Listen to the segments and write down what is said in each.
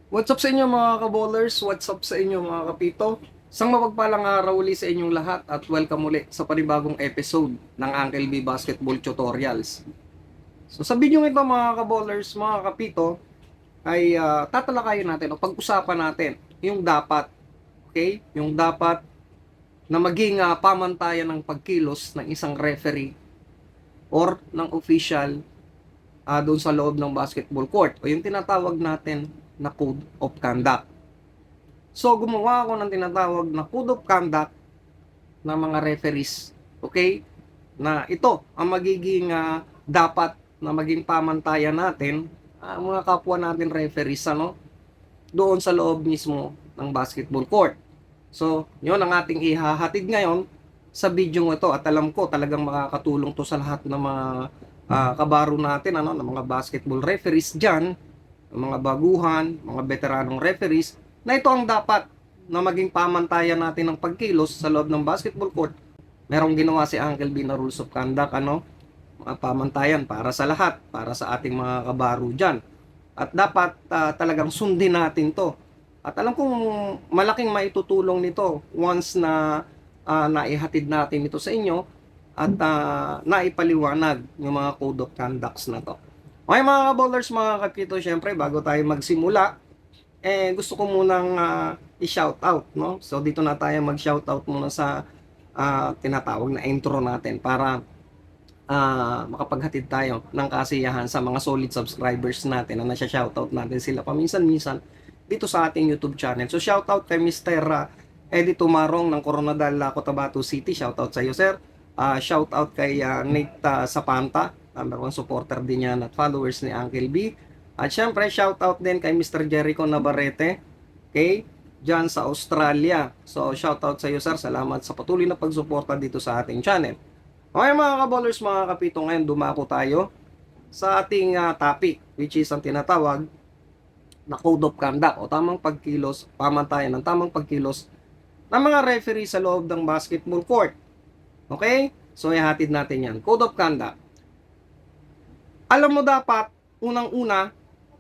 What's up sa inyo mga kabowlers? What's up sa inyo mga kapito? Isang mapagpalang araw uli sa inyong lahat at welcome uli sa panibagong episode ng Uncle B Basketball Tutorials. So sa video ito mga kabowlers, mga kapito, ay tatalakayin natin o pag-usapan natin yung dapat, okay? Yung dapat na maging pamantayan ng pagkilos ng isang referee or ng official doon sa loob ng basketball court o yung tinatawag natin na Code of Conduct. So, gumawa ako ng tinatawag na Code of Conduct ng mga referees. Okay? Na ito ang magiging dapat na maging pamantayan natin, mga kapwa natin referees, ano? Doon sa loob mismo ng basketball court. So, yun ang ating ihahatid ngayon sa video ito at alam ko talagang makakatulong to sa lahat ng mga kabaro natin, ano, ng mga basketball referees dyan, mga baguhan, mga veteranong referees, na ito ang dapat na maging pamantayan natin ng pagkilos sa loob ng basketball court. Merong ginawa si Uncle B na rules of conduct, ano, mga pamantayan para sa lahat, para sa ating mga kabaro dyan. At dapat talagang sundin natin to. At alam kong malaking maitutulong nito once na naihatid natin ito sa inyo at naipaliwanag yung mga code of conducts na to. Okay mga bowlers, mga kapito, syempre bago tayo magsimula, gusto ko munang i-shout out, no? So dito na tayo mag-shout out muna sa tinatawag na intro natin para makapaghatid tayo ng kasiyahan sa mga solid subscribers natin na nasa-shoutout natin sila paminsan-minsan dito sa ating YouTube channel. So shoutout kay Mr. Eddie Tumarong ng Coronadal, Cotabato City. Shoutout sa iyo, sir. Shoutout kay Nate Sapanta, number 1 supporter din yan at followers ni Uncle B. At syempre, shoutout din kay Mr. Jericho Navarrete, okay, dyan sa Australia. So shoutout sa iyo, sir. Salamat sa patuloy na pagsuporta dito sa ating channel. Okay mga kabowlers, mga kapito, ngayon dumako tayo sa ating topic, which is ang tinatawag na Code of Conduct o tamang pagkilos, pamantayan ng tamang pagkilos ng mga referee sa loob ng basketball court. Okay? So ihatid natin yan. Code of Conduct. Alam mo dapat, unang-una,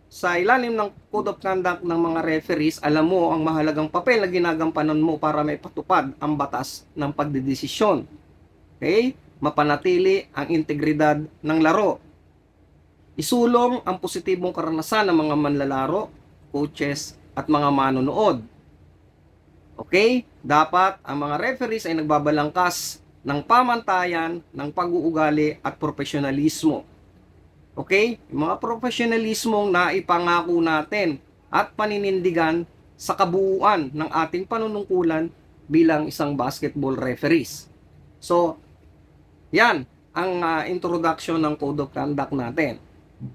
sa ilalim ng Code of Conduct ng mga referees, alam mo ang mahalagang papel na ginagampanan mo para may patupad ang batas ng pagdedesisyon. Okay? Mapanatili ang integridad ng laro. Isulong ang positibong karanasan ng mga manlalaro, coaches, at mga manonood. Okay? Dapat ang mga referees ay nagbabalangkas ng pamantayan, ng pag-uugali at profesionalismo. Okay? Yung mga profesionalismong naipangako natin at paninindigan sa kabuuan ng ating panunungkulan bilang isang basketball referees. So, yan ang introduction ng Code of Conduct natin.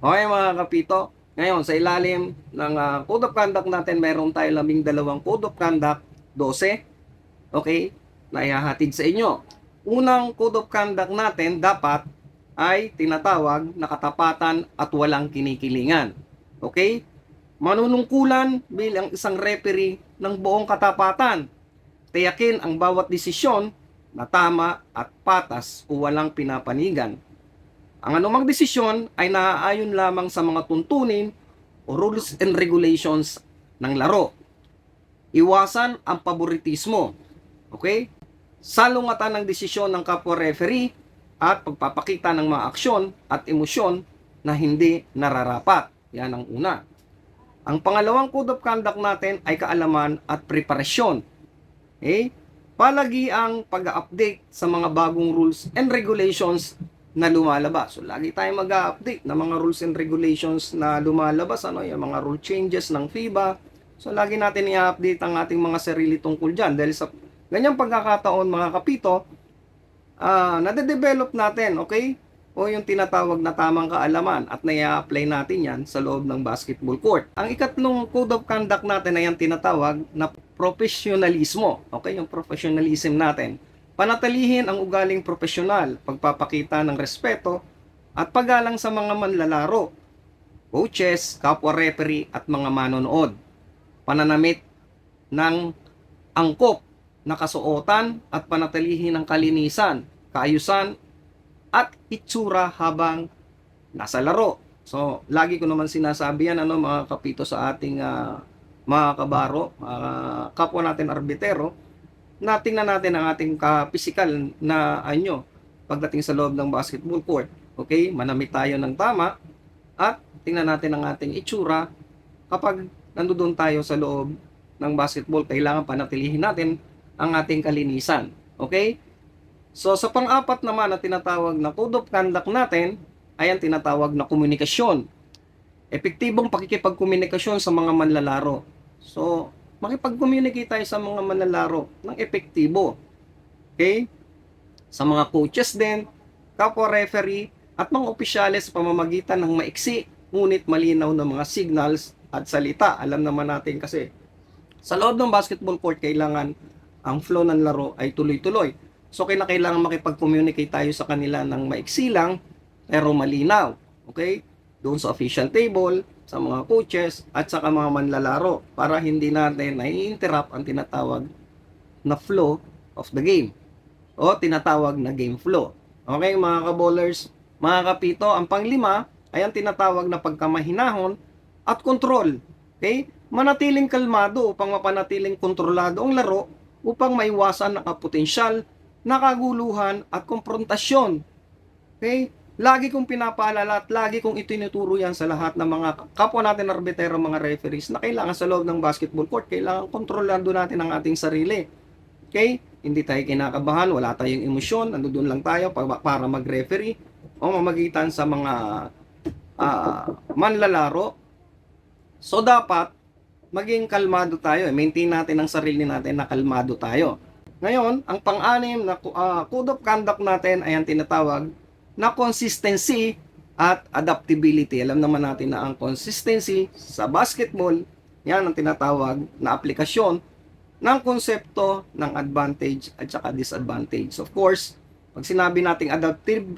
Okay mga kapito, ngayon sa ilalim ng Code of Conduct natin, meron tayo 12 Code of Conduct, 12, okay, na ihahatid sa inyo. Unang Code of Conduct natin dapat ay tinatawag na katapatan at walang kinikilingan. Okay? Manunungkulan bilang isang referee ng buong katapatan. Tiyakin ang bawat desisyon na tama at patas o walang pinapanigan. Ang anumang desisyon ay naaayon lamang sa mga tuntunin o rules and regulations ng laro. Iwasan ang paboritismo. Okay? Salungatan ng desisyon ng kapwa referee at pagpapakita ng mga aksyon at emosyon na hindi nararapat. Yan ang una. Ang pangalawang Code of Conduct natin ay kaalaman at preparasyon. Okay? Palagi ang pag-update sa mga bagong rules and regulations na lumalabas. So, lagi tayong mag-update ng mga rules and regulations na lumalabas. Ano, yung mga rule changes ng FIBA. So, lagi natin i-update ang ating mga sarili tungkol dyan. Dahil sa ganyang pagkakataon, mga kapito, nade-develop natin, okay? O yung tinatawag na tamang kaalaman at nai-apply natin yan sa loob ng basketball court. Ang ikatlong Code of Conduct natin ay ang tinatawag na professionalismo. Okay, yung professionalism natin. Panatilihin ang ugaling profesional, pagpapakita ng respeto at paggalang sa mga manlalaro, coaches, kapwa referee at mga manonood. Pananamit ng angkop na kasuotan at panatilihin ang kalinisan, kaayusan at itsura habang nasa laro. So, lagi ko naman sinasabi yan, ano, mga kapito, sa ating mga kabaro, kapwa natin arbitero, na tingnan natin ang ating pisikal na pagdating sa loob ng basketball court. Okay? Manamit tayo ng tama at tingnan natin ang ating itsura kapag nandoon tayo sa loob ng basketball. Kailangan panatilihin natin ang ating kalinisan. Okay? So sa pang-apat naman na tinatawag na code of conduct natin ay ang tinatawag na komunikasyon. Epektibong pakikipagkomunikasyon sa mga manlalaro. So, makipag-communicate tayo sa mga manlalaro ng epektibo. Okay? Sa mga coaches din, kapwa referee, at mga opisyales sa pamamagitan ng maiksi, ngunit malinaw na mga signals at salita. Alam naman natin kasi, sa loob ng basketball court, kailangan ang flow ng laro ay tuloy-tuloy. So, kailangan makipag-communicate tayo sa kanila ng maiksi lang, pero malinaw. Okay? Doon sa official table, sa mga coaches, at sa mga manlalaro para hindi natin nai-interrupt ang tinatawag na flow of the game o tinatawag na game flow. Okay mga ka-ballers, mga kapito, ang panglima ay ang tinatawag na pagkamahinahon at control. Okay? Manatiling kalmado upang mapanatiling kontrolado ang laro upang maiwasan ang potensyal na kaguluhan at konfrontasyon. Okay? Lagi kong pinapaalala at lagi kong itinuturo yan sa lahat ng mga kapwa natin arbitero, mga referees na kailangan sa loob ng basketball court, kailangan kontrolado natin ang ating sarili. Okay? Hindi tayo kinakabahan, wala tayong emosyon, nandoon lang tayo para mag-referee o mamagitan sa mga manlalaro. So dapat maging kalmado tayo, maintain natin ang sarili natin na kalmado tayo. Ngayon, ang pang-anim na code of conduct natin ay ang tinatawag na consistency at adaptability. Alam naman natin na ang consistency sa basketball, yan ang tinatawag na aplikasyon ng konsepto ng advantage at saka disadvantage. Of course, pag sinabi nating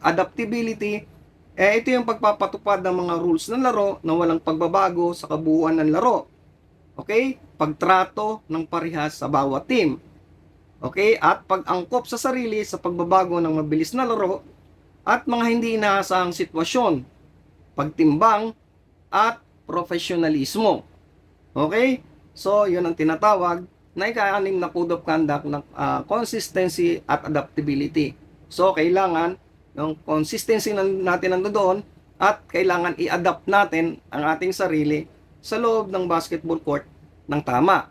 adaptability, ito yung pagpapatupad ng mga rules ng laro na walang pagbabago sa kabuuan ng laro. Okay? Pagtrato ng parehas sa bawat team. Okay? At pag-angkop sa sarili sa pagbabago ng mabilis na laro at mga hindi inaasahang sitwasyon, pagtimbang, at profesionalismo. Okay? So, yun ang tinatawag na ika-anim na code of conduct ng consistency at adaptability. So, kailangan yung consistency natin nandoon at kailangan i-adapt natin ang ating sarili sa loob ng basketball court ng tama.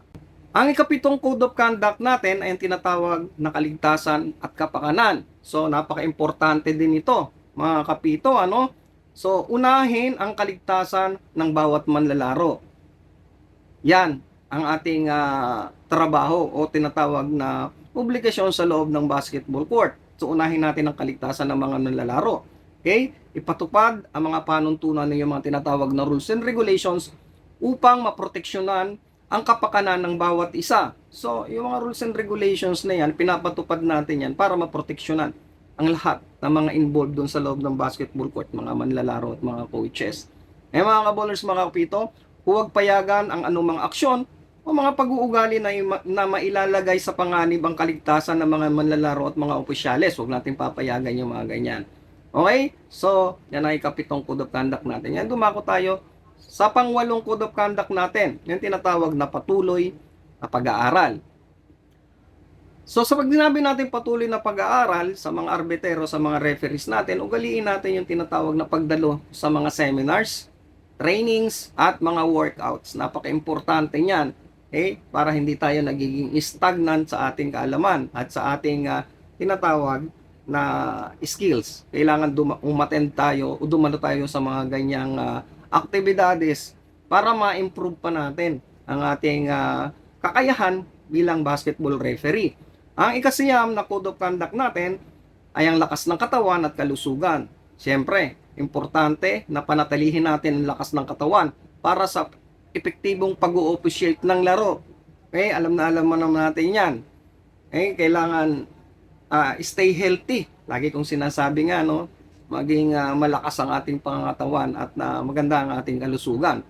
Ang ikapitong code of conduct natin ay ang tinatawag na kaligtasan at kapakanan. So, napaka-importante din ito, mga kapito, ano? So, unahin ang kaligtasan ng bawat manlalaro. Yan ang ating trabaho o tinatawag na obligasyon sa loob ng basketball court. So, unahin natin ang kaligtasan ng mga manlalaro. Okay? Ipatupad ang mga panuntunan ng mga tinatawag na rules and regulations upang maproteksyonan ang kapakanan ng bawat isa. So, yung mga rules and regulations na yan, pinapatupad natin yan para maproteksyonan ang lahat ng mga involved doon sa loob ng basketball court, mga manlalaro at mga coaches. Mga kaballers, mga kapito, huwag payagan ang anumang aksyon o mga pag-uugali na mailalagay sa panganib ang kaligtasan ng mga manlalaro at mga opisyales. Huwag natin papayagan yung mga ganyan. Okay? So, yan ay kapitong code of conduct natin. Yan, dumako tayo sa pangwalong code of conduct natin, yung tinatawag na patuloy na pag-aaral. So sa pag sinabi natin patuloy na pag-aaral sa mga arbitero, sa mga referees natin, ugaliin natin yung tinatawag na pagdalo sa mga seminars, trainings, at mga workouts. Napaka-importante niyan para hindi tayo nagiging stagnant sa ating kaalaman at sa ating tinatawag na skills. Kailangan umattend tayo o dumalo tayo sa mga ganyang aktibidades para ma-improve pa natin ang ating kakayahan bilang basketball referee. Ang ikasiyam na code of conduct natin ay ang lakas ng katawan at kalusugan. Siyempre, importante na panatilihin natin ang lakas ng katawan para sa epektibong pag-o-officiate ng laro. Okay, alam mo naman natin yan. Kailangan stay healthy. Lagi kong sinasabi nga, no? Maging malakas ang ating pangangatawan at maganda ang ating kalusugan.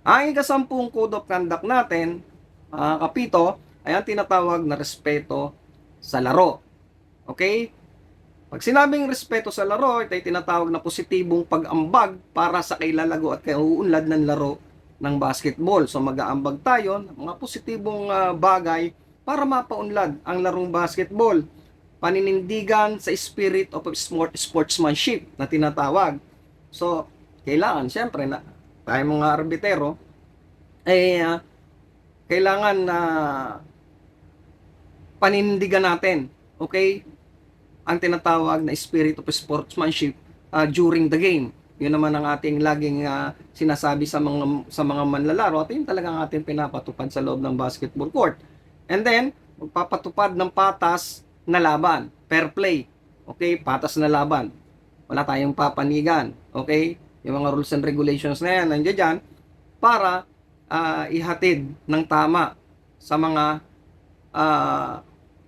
Ang ikasampung code of conduct natin, kapito, ay ang tinatawag na respeto sa laro. Okay? Pag sinabing respeto sa laro, ito ay tinatawag na positibong pag-ambag para sa kailalago at kauunlad ng laro ng basketball. So mag-aambag tayo ng mga positibong bagay para mapaunlad ang larong basketball. Paninindigan sa spirit of sportsmanship na tinatawag. So, kailangan siyempre na tayo mga arbitero kailangan na paninindigan natin, okay, ang tinatawag na spirit of sportsmanship during the game. Yun naman ang ating laging sinasabi sa mga manlalaro at yun talagang ating pinapatupad sa loob ng basketball court. And then, magpapatupad ng patas na laban, fair play. Okay, patas na laban. Wala tayong papanigan. Okay? Yung mga rules and regulations na yan, nandiyan dyan, para ihatid ng tama sa mga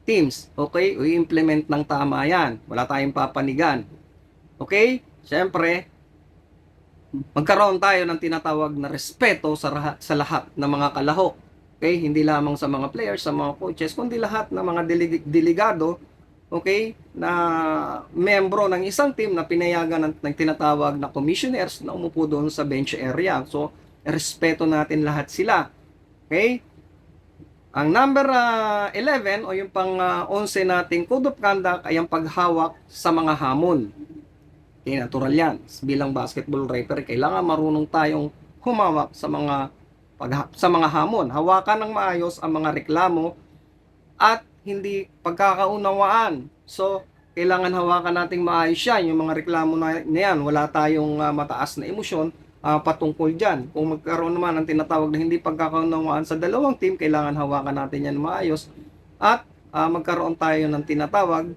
teams. Okay? O i-implement ng tama yan. Wala tayong papanigan. Okay? Siyempre, magkaroon tayo ng tinatawag na respeto sa lahat ng mga kalahok. Okay? Hindi lamang sa mga players, sa mga coaches, kundi lahat ng mga delegado, okay, na membro ng isang team na pinayagan ng tinatawag na commissioners na umupo doon sa bench area. So, respeto natin lahat sila. Okay? Ang number 11 o yung pang 11 nating code of conduct ay ang paghawak sa mga hamon. Okay, natural yan. Bilang basketball referee, kailangan marunong tayong humawak sa mga hamon. Hawakan ng maayos ang mga reklamo at hindi pagkakaunawaan. So, kailangan hawakan nating maayos yan. Yung mga reklamo na yan, wala tayong mataas na emosyon patungkol dyan. Kung magkaroon naman ng tinatawag na hindi pagkakaunawaan sa dalawang team, kailangan hawakan natin yan maayos at magkaroon tayo ng tinatawag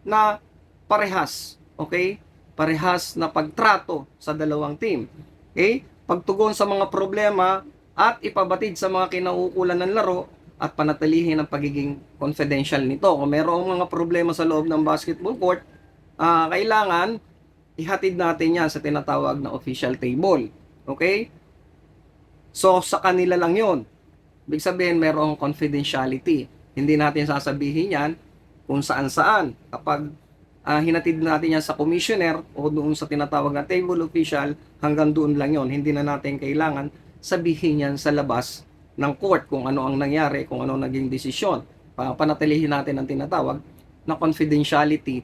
na parehas. Okay? Parehas na pagtrato sa dalawang team. Okay? Pagtugon sa mga problema at ipabatid sa mga kinauukulan ng laro at panatilihin ang pagiging confidential nito. Kung mayroong mga problema sa loob ng basketball court, kailangan ihatid natin yan sa tinatawag na official table. Okay? So, sa kanila lang yon. Ibig sabihin, mayroong confidentiality. Hindi natin sasabihin yan kung saan-saan. Kapag hinatid natin yan sa commissioner o doon sa tinatawag na table official, hanggang doon lang yon. Hindi na natin kailangan sabihin yan sa labas ng court kung ano ang nangyari, kung ano naging desisyon. Panatilihin natin ang tinatawag na confidentiality.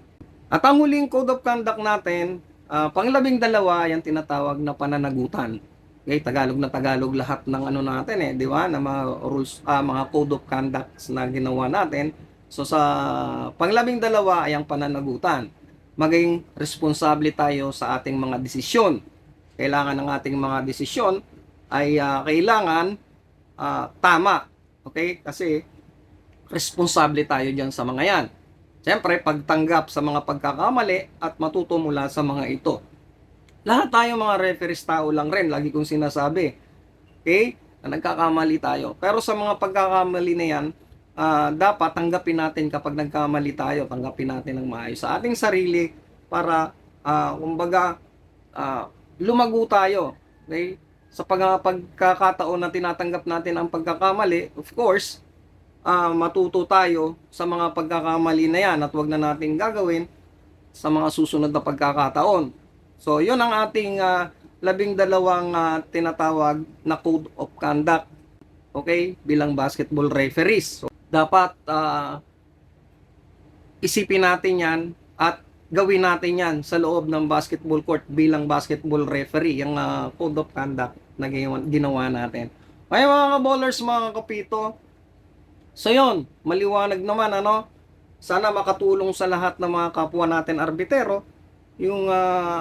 At ang huling code of conduct natin, pang-12 yung tinatawag na pananagutan. Okay, Tagalog na Tagalog lahat ng ano natin di ba? Na mga rules, mga code of conduct na ginawa natin. So sa pang-12 ay ang pananagutan. Maging responsable tayo sa ating mga desisyon. Kailangan ng ating mga desisyon ay kailangan tama. Okay? Kasi responsable tayo diyan sa mga yan. Siyempre, pagtanggap sa mga pagkakamali at matuto mula sa mga ito. Lahat tayo mga referees tao lang rin, lagi kong sinasabi. Okay? Na nagkakamali tayo. Pero sa mga pagkakamali na yan, dapat tanggapin natin kapag nagkamali tayo, tanggapin natin ng maayos sa ating sarili para, kumbaga, lumago tayo. Okay? Sa pagkakataon na tinatanggap natin ang pagkakamali, of course, matuto tayo sa mga pagkakamali na yan at wag na natin gagawin sa mga susunod na pagkakataon. So, yun ang ating 12 tinatawag na code of conduct. Okay? Bilang basketball referees. So, dapat isipin natin yan at gawin natin yan sa loob ng basketball court bilang basketball referee, yung code of conduct na ginawa natin. Okay mga ka-ballers, mga kapito. So yun, maliwanag naman sana makatulong sa lahat ng mga kapwa natin arbitero yung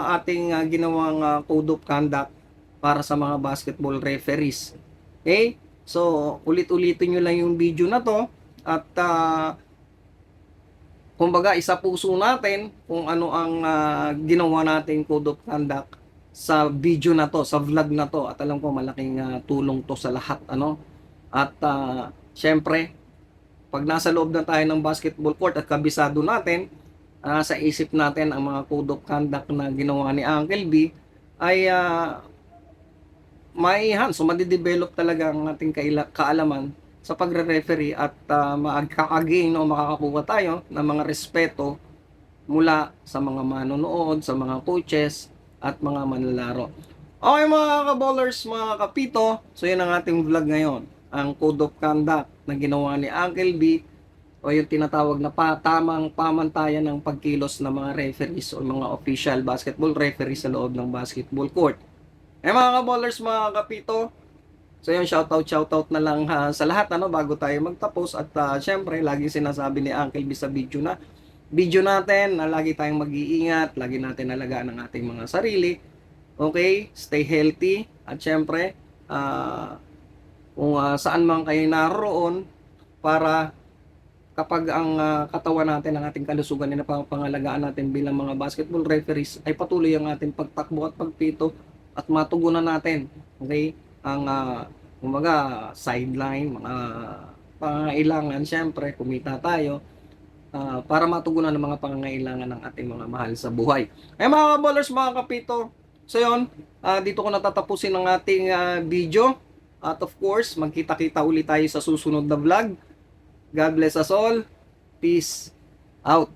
ating ginawang code of conduct para sa mga basketball referees. Okay? So, ulit-ulitin nyo lang yung video na to at kumbaga isa puso natin kung ano ang ginawa nating code of conduct sa video na to, sa vlog na to, at alam ko malaking tulong to sa lahat at syempre pag nasa loob na tayo ng basketball court at kabisado natin sa isip natin ang mga code of conduct na ginawa ni Uncle B ay so madidevelop talaga ang ating kaalaman sa pagre-referee at makakagain o makakakuha tayo ng mga respeto mula sa mga manonood, sa mga coaches at mga manlalaro. Okay mga kaballers, mga kapito, so yan ang ating vlog ngayon. Ang Code of Conduct na ginawa ni Uncle B o yung tinatawag na tamang pamantayan ng pagkilos ng mga referees o mga official basketball referees sa loob ng basketball court. Mga kaballers, mga kapito, so yun, shoutout na lang sa lahat bago tayo magtapos at syempre, lagi sinasabi ni Uncle B sa video natin na lagi tayong mag-iingat, lagi natin alagaan ang ating mga sarili. Okay, stay healthy at syempre kung saan man kayo naroon para kapag ang katawan natin, ang ating kalusugan na pangalagaan natin bilang mga basketball referees ay patuloy ang ating pagtakbo at pagpito at matugunan natin, okay, ang kumbaga sideline, mga pangangailangan, syempre kumita tayo para matugunan ang mga pangangailangan ng ating mga mahal sa buhay. Mga ballers, mga kapito, so yun, dito ko natatapusin ang ating video. At of course, magkita-kita ulit tayo sa susunod na vlog. God bless us all. Peace out.